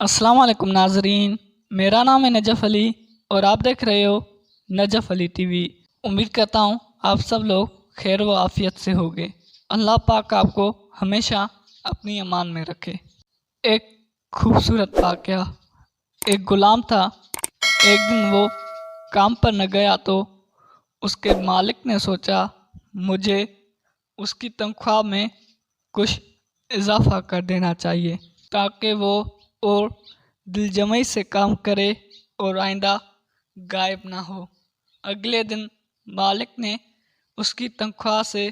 السلام علیکم ناظرین، میرا نام ہے نجف علی اور آپ دیکھ رہے ہو نجف علی ٹی وی۔ امید کرتا ہوں آپ سب لوگ خیر و عافیت سے ہوگے۔ اللہ پاک آپ کو ہمیشہ اپنی امان میں رکھے۔ ایک خوبصورت واقعہ۔ ایک غلام تھا۔ ایک دن وہ کام پر نہ گیا تو اس کے مالک نے سوچا مجھے اس کی تنخواہ میں کچھ اضافہ کر دینا چاہیے تاکہ وہ اور دل جمعی سے کام کرے اور آئندہ غائب نہ ہو۔ اگلے دن مالک نے اس کی تنخواہ سے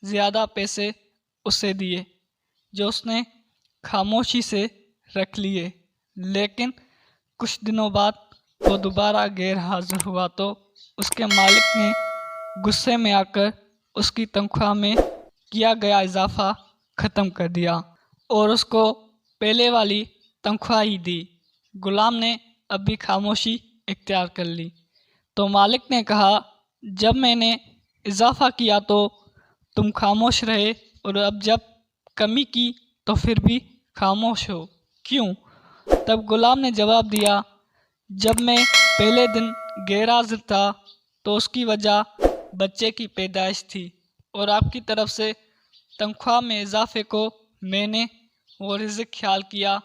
زیادہ پیسے اسے دیے جو اس نے خاموشی سے رکھ لیے، لیکن کچھ دنوں بعد وہ دوبارہ غیر حاضر ہوا تو اس کے مالک نے غصے میں آ کر اس کی تنخواہ میں کیا گیا اضافہ ختم کر دیا اور اس کو پہلے والی تنخواہ ہی دی۔ غلام نے اب بھی خاموشی اختیار کر لی تو مالک نے کہا جب میں نے اضافہ کیا تو تم خاموش رہے اور اب جب کمی کی تو پھر بھی خاموش ہو، کیوں؟ تب غلام نے جواب دیا جب میں پہلے دن غیر حاضر تھا تو اس کی وجہ بچے کی پیدائش تھی اور آپ کی طرف سے تنخواہ میں اضافے کو میں نے وہ رزق خیال کیا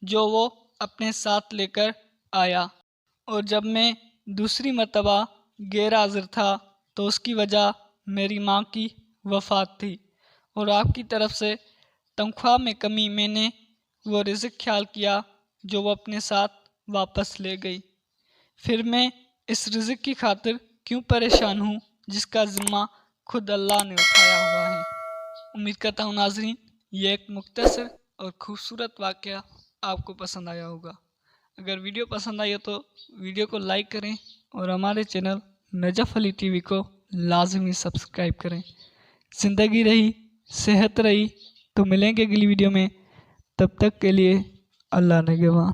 جو وہ اپنے ساتھ لے کر آیا، اور جب میں دوسری مرتبہ غیر حاضر تھا تو اس کی وجہ میری ماں کی وفات تھی اور آپ کی طرف سے تنخواہ میں کمی میں نے وہ رزق خیال کیا جو وہ اپنے ساتھ واپس لے گئی۔ پھر میں اس رزق کی خاطر کیوں پریشان ہوں جس کا ذمہ خود اللہ نے اٹھایا ہوا ہے۔ امید کرتا ہوں ناظرین یہ ایک مختصر اور خوبصورت واقعہ آپ کو پسند آیا ہوگا۔ اگر ویڈیو پسند آئی ہو تو ویڈیو کو لائک کریں اور ہمارے چینل نجف علی ٹی وی کو لازمی سبسکرائب کریں۔ زندگی رہی، صحت رہی تو ملیں گے اگلی ویڈیو میں، تب تک کے لیے اللہ نگہبان۔